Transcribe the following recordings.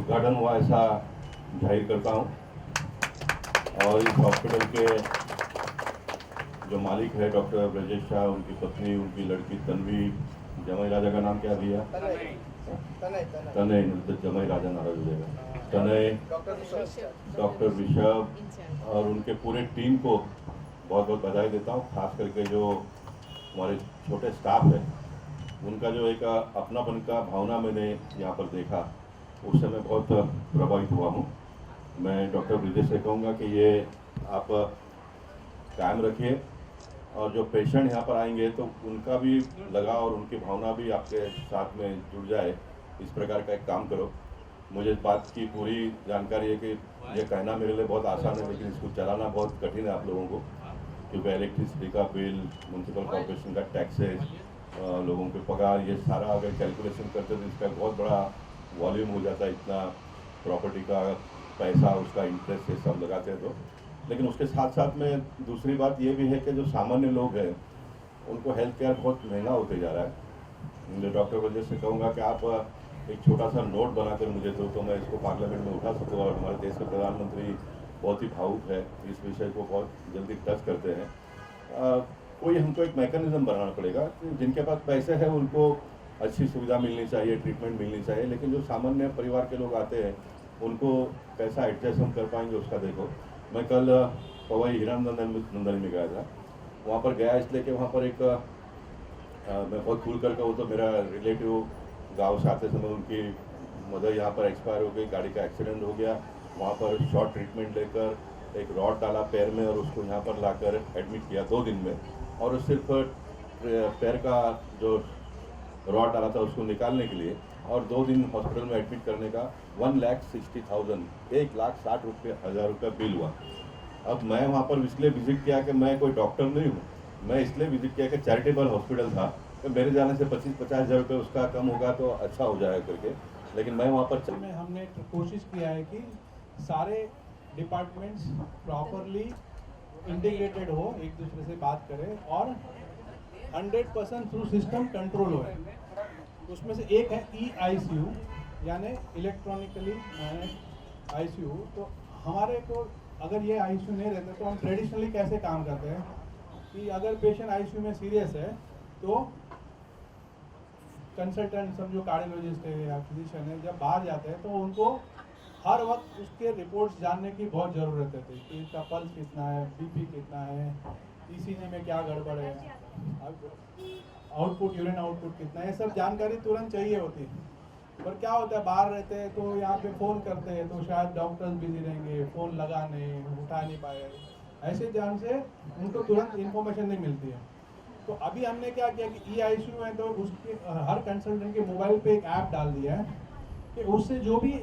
उद्घाटन हुआ ऐसा जाहिर करता हूँ। और इस हॉस्पिटल के जो मालिक है डॉक्टर ब्रजेश शाह, उनकी पत्नी, उनकी लड़की तन्वी, जमाई राजा का नाम क्या दिया? तनय, तो जमाई राजा नाराज हो जाएगा। तनय, डॉक्टर ऋषभ और उनके पूरे टीम को बहुत बहुत बधाई देता हूँ। खास करके जो हमारे छोटे स्टाफ है, उनका जो एक अपनापन का भावना मैंने यहाँ पर देखा, उससे मैं बहुत प्रभावित हुआ हूँ। मैं डॉक्टर ब्रजेश से कहूँगा कि ये आप कायम रखिए, और जो पेशेंट यहाँ पर आएंगे तो उनका भी लगाव और उनकी भावना भी आपके साथ में जुड़ जाए, इस प्रकार का एक काम करो। मुझे इस बात की पूरी जानकारी है कि ये कहना मेरे लिए बहुत आसान है, लेकिन इसको चलाना बहुत कठिन है आप लोगों को, क्योंकि इलेक्ट्रिसिटी का बिल, म्यूनसिपल कॉर्पोरेशन का टैक्सेस, लोगों के पगार, ये सारा अगर कैलकुलेशन करते तो इसका बहुत बड़ा वॉल्यूम हो जाता है। इतना प्रॉपर्टी का पैसा, उसका इंटरेस्ट, ये सब लगाते हैं तो। लेकिन उसके साथ साथ में दूसरी बात ये भी है कि जो सामान्य लोग हैं उनको हेल्थ केयर बहुत महंगा होते जा रहा है। मैं डॉक्टर वजह से कहूँगा कि आप एक छोटा सा नोट बनाकर मुझे दो, तो मैं इसको पार्लियामेंट में उठा सकूँ। और हमारे देश के प्रधानमंत्री बहुत ही भावुक है, इस विषय को बहुत जल्दी टच करते हैं। कोई हमको एक मैकेनिज्म बनाना पड़ेगा कि जिनके पास पैसे हैं उनको अच्छी सुविधा मिलनी चाहिए, ट्रीटमेंट मिलनी चाहिए, लेकिन जो सामान्य परिवार के लोग आते हैं उनको कैसा एडजस्ट हम कर पाएंगे उसका देखो। मैं कल पवई हीरानंदनी में गया था। वहाँ पर गया इसलिए कि वहाँ पर एक मैं बहुत खुल कर कहूँ तो मेरा रिलेटिव गांव से आते समय उनकी मदर यहाँ पर एक्सपायर हो गई, गाड़ी का एक्सीडेंट हो गया। वहाँ पर शॉर्ट ट्रीटमेंट लेकर एक रॉड डाला पैर में और उसको यहाँ पर लाकर एडमिट किया 2 दिन में। और सिर्फ पैर का जो रॉड डाला था उसको निकालने के लिए और 2 दिन हॉस्पिटल में एडमिट करने का 1,60,000 1,60,000 बिल हुआ। अब मैं वहाँ पर इसलिए विजिट किया कि मैं कोई डॉक्टर नहीं हूँ, मैं इसलिए विजिट किया कि चैरिटेबल हॉस्पिटल था, तो मेरे जाने से 25-50 हज़ार रुपये उसका कम होगा तो अच्छा हो जाएगा करके। लेकिन मैं वहाँ पर में हमने कोशिश किया है कि सारे डिपार्टमेंट्स प्रॉपरली इंटीग्रेटेड हो, एक दूसरे से बात करें और 100% थ्रू सिस्टम कंट्रोल हो। उसमें से एक है EICU, यानी इलेक्ट्रॉनिकली मैनेज ICU। तो हमारे को अगर ये ICU नहीं रहते तो हम ट्रेडिशनली कैसे काम करते हैं कि अगर पेशेंट ICU में सीरियस है तो कंसल्टेंट, समझो कार्डियोलॉजिस्ट है या फिजिशियन है, जब बाहर जाते हैं तो उनको हर वक्त उसके रिपोर्ट्स जानने की बहुत ज़रूरत है कि इसका पल्स कितना है, BP कितना है, ECG में क्या गड़बड़ है, आउटपुट, यूरिन आउटपुट कितना है, ये सब जानकारी तुरंत चाहिए होती है। पर क्या होता है, बाहर रहते हैं तो यहाँ पे फ़ोन करते हैं तो शायद डॉक्टर्स बिजी रहेंगे, फ़ोन लगा नहीं, उठा नहीं पाए, ऐसे जान से उनको तुरंत इन्फॉर्मेशन नहीं मिलती है। तो अभी हमने क्या किया कि EICU है तो उसके हर कंसल्टेंट के मोबाइल पे एक ऐप डाल दिया है कि उससे जो भी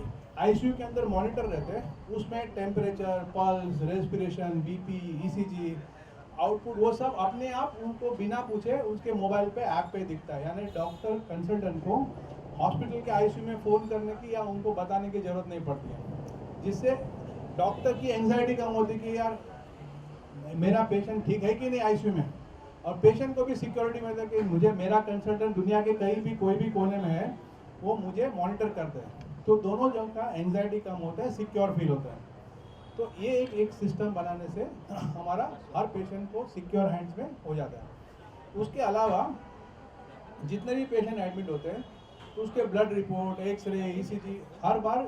ICU के अंदर मॉनिटर रहते हैं उसमें temperature, pulse, respiration, BP, ECG, output, वो सब अपने आप उनको बिना पूछे उसके मोबाइल पे ऐप पे दिखता है। यानी डॉक्टर कंसल्टेंट को हॉस्पिटल के ICU में फ़ोन करने की या उनको बताने की ज़रूरत नहीं पड़ती है, जिससे डॉक्टर की एंग्जाइटी कम होती है कि यार मेरा पेशेंट ठीक है कि नहीं ICU में, और पेशेंट को भी सिक्योरिटी मिलती है कि मुझे मेरा कंसल्टेंट दुनिया के कहीं भी कोई भी कोने में है, वो मुझे मॉनिटर करते हैं। तो दोनों जन का एंग्जाइटी कम होता है, सिक्योर फील होता है। तो ये एक सिस्टम बनाने से हमारा हर पेशेंट को सिक्योर हैंड्स में हो जाता है। उसके अलावा जितने भी पेशेंट एडमिट होते हैं तो उसके ब्लड रिपोर्ट, एक्सरे, ECG हर बार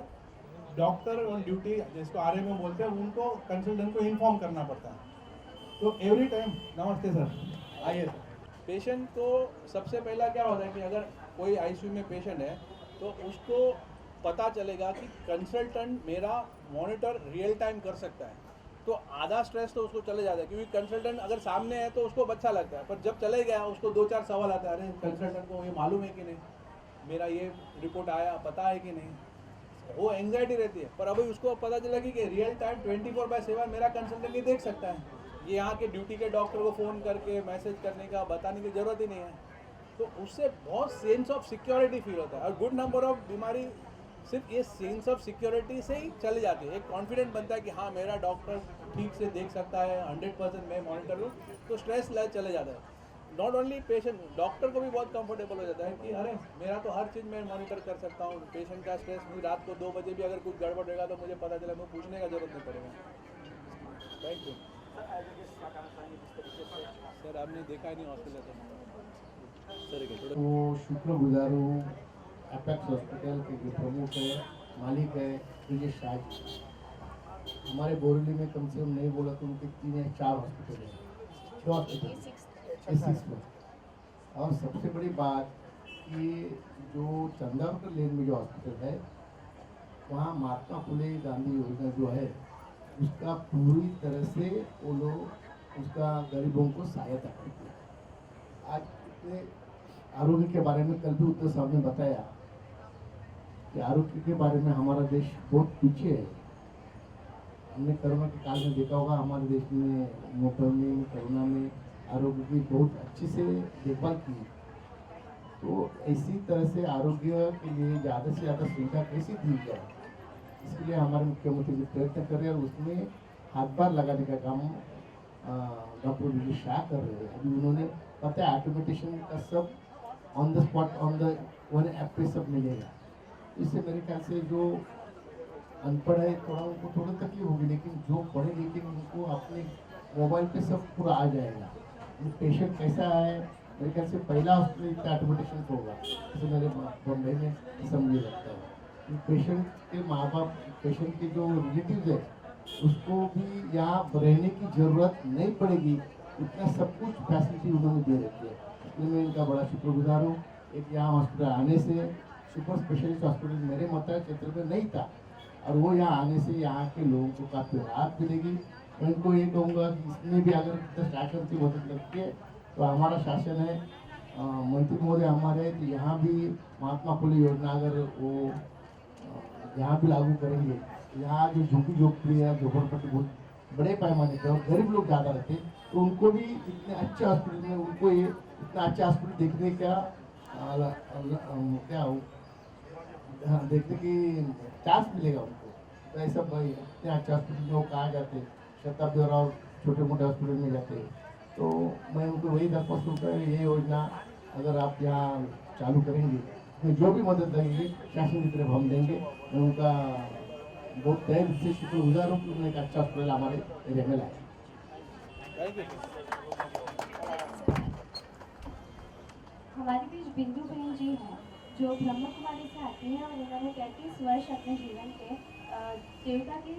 डॉक्टर ऑन ड्यूटी, जिसको RMO बोलते हैं, उनको कंसल्टेंट को इन्फॉर्म करना पड़ता है। तो एवरी टाइम, नमस्ते सर, आइए सर। पेशेंट को सबसे पहला क्या होता है कि अगर कोई ICU में पेशेंट है तो उसको पता चलेगा कि कंसल्टेंट मेरा मॉनिटर रियल टाइम कर सकता है, तो आधा स्ट्रेस तो उसको चले जाता है, क्योंकि कंसल्टेंट अगर सामने है तो उसको अच्छा लगता है, पर जब चले गया उसको 2-4 सवाल आता है, अरे कंसल्टेंट को ये मालूम है कि नहीं, मेरा ये रिपोर्ट आया, पता है कि नहीं, वो एंग्जाइटी रहती है। पर अभी उसको पता चला कि रियल टाइम 24/7 मेरा कंसल्टेंट ये देख सकता है, ये यहाँ के ड्यूटी के डॉक्टर को फ़ोन करके मैसेज करने का, बताने की ज़रूरत ही नहीं है। तो उससे बहुत सेंस ऑफ सिक्योरिटी फील होता है, और गुड नंबर ऑफ बीमारी सिर्फ ये सेंस ऑफ सिक्योरिटी से ही चली जाती है। एक कॉन्फिडेंट बनता है कि हाँ मेरा डॉक्टर ठीक से देख सकता है, 100% मैं मॉनिटर हूँ, तो स्ट्रेस लेवल चले जाता है। नॉट ओनली पेशेंट, डॉक्टर को भी बहुत कंफर्टेबल हो जाता है कि अरे मेरा तो हर चीज़ मैं मॉनिटर कर सकता हूँ, पेशेंट का स्ट्रेस, मुझे रात को 2 बजे भी अगर कुछ गड़बड़ रहेगा तो मुझे पता चला, मुझे पूछने का जरूरत नहीं पड़ेगा। थैंक यू सर, आपने देखा ही नहीं हॉस्पिटल तो सर थोड़ा तो शुक्रगुजार हूँ एपेक्स हॉस्पिटल के जो प्रमुख है, मालिक है, ब्रिजेश शाह जी। हमारे बोरीवली में कम से कम नहीं बोला तो उनके 3 या 4 हॉस्पिटल है, 6 हॉस्पिटल एसिस में। और सबसे बड़ी बात कि जो चंदावकर लेन में जो हॉस्पिटल है, वहाँ महात्मा फुले गांधी योजना जो है उसका पूरी तरह से वो लोग उसका गरीबों को सहायता करते हैं। आज इतने आरोग्य के बारे में कल भी उद्धव साहब ने बताया कि आरोग्य के बारे में हमारा देश बहुत पीछे है। हमने कोरोना के काल में देखा होगा, हमारे देश में मोटर में कोरोना में आरोग्य की बहुत अच्छी से देखभाल की। तो इसी तरह से आरोग्य के लिए ज़्यादा से ज़्यादा सुविधा कैसे दी जाए, इसके लिए हमारे मुख्यमंत्री जी प्रयत्न कर रहे हैं और उसमें हाथभार लगाने का काम डॉक्टर ब्रिजेश शाह कर रहे हैं। अभी उन्होंने पता है ऑटोमेटेशन का सब on the spot on the one app पे सब मिलेगा। इससे मेरे ख्याल से जो अनपढ़ है थोड़ा उनको थोड़ा तकलीफ होगी, लेकिन जो पढ़े लिखे उनको अपने मोबाइल पे सब पूरा आ जाएगा। पेशेंट कैसा है, मेरे ख्याल से पहला हॉस्पिटल इतना ऑटोमेटेशन होगा जैसे मेरे बम्बई में समझे लगता है। पेशेंट के माँ बाप, पेशेंट के जो रिलेटिव है उसको भी यहाँ रहने की ज़रूरत नहीं पड़ेगी, इतना सब कुछ फैसिलिटी उन्होंने दे रखी है। इसलिए मैं इनका बड़ा शुक्रगुजार हूँ। एक यहाँ हॉस्पिटल आने से, सुपर स्पेशलिस्ट हॉस्पिटल मेरे मतदान क्षेत्र में नहीं था, और वो यहाँ आने से यहाँ के लोगों को काफ़ी राहत मिलेगी। मैं इनको ये कहूँगा कि इसमें भी अगर शासन की मदद लगती है तो हमारा शासन है, मंत्री महोदय हमारे, तो यहाँ भी महात्मा फुले योजना अगर वो यहाँ भी लागू करेंगे, यहाँ जो झुग्गी झोंपड़ी है, झोपड़पट्टी बहुत बड़े पैमाने पे और गरीब लोग ज़्यादा रहते हैं, तो उनको भी इतने अच्छे हॉस्पिटल में उनको ये इतना अच्छा हॉस्पिटल देखने का क्या देखने की चांस मिलेगा उनको। तो ऐसा भाई इतने अच्छे हॉस्पिटल में वो कहाँ जाते, शताब्दी और छोटे मोटे हॉस्पिटल में जाते हैं। तो मैं उनको वही दरख्वास्त दूँगा, ये योजना अगर आप यहाँ चालू करेंगे, उसमें जो भी मदद लगेगी शासन की तरफ हम देंगे। मैं उनका बहुत तहे दिल से शुक्रगुजार हूँ कि उन्होंने एक अच्छा हॉस्पिटल हमारे एरिया में लाया। Thank you. हमारे बीच बिंदु बहन जी हैं जो ब्रह्म कुमारी से आती हैं और इन्होंने 33 वर्ष अपने जीवन के देवता की